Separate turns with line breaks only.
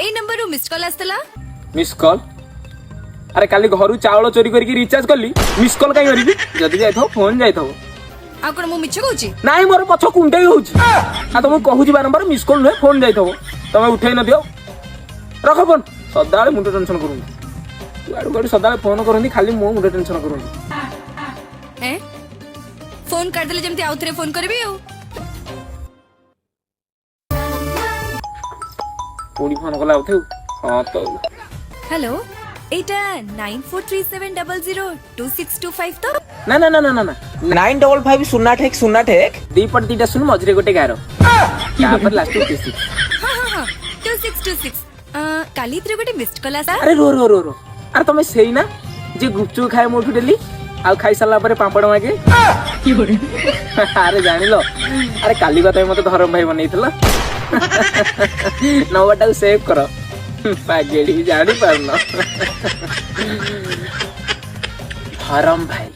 ए number missed call आस्तला
miss call अरे काली घर चावल चोरी करके रिचार्ज कली मिस कॉल कहीं करी जदि जाइथो फोन जाइथो
आ कोन मु मिछ कहूची
नाई मोर पछ कुंडे होउची आ तुम कहूची बारंबार मिस कॉल नुहे फोन जाइथो तमे उठेई न दियो रख फोन सदाळे मुंड टेंशन करूनी आडू गडी सदाळे फोन करंदी खाली मो मुंड टेंशन करूनी
ए फोन कर देले जेमती आउथरे फोन करबी आ
पुणी फोन कला उठेउ हां तो
हेलो एटा 9437002625 तो
ना ना ना ना ना
955 सुन्ना ठेक
दी पट दीटा सुन मजरे गोटे गारो या पर लास्ट 26
हां हां हां 2626 काली तरे गोटे मिस्ड कॉल आसा
अरे रो रो रो रो अरे तुम सेही ना जे गुपचुप खाए मोठू डेली आ खाई साला परे पापड़ मागे अरे जानिलो अरे काली बात मते धरम भाई बनैथिला नंबरटा सेव करो पागेड़ी जानी पारना धरम भाई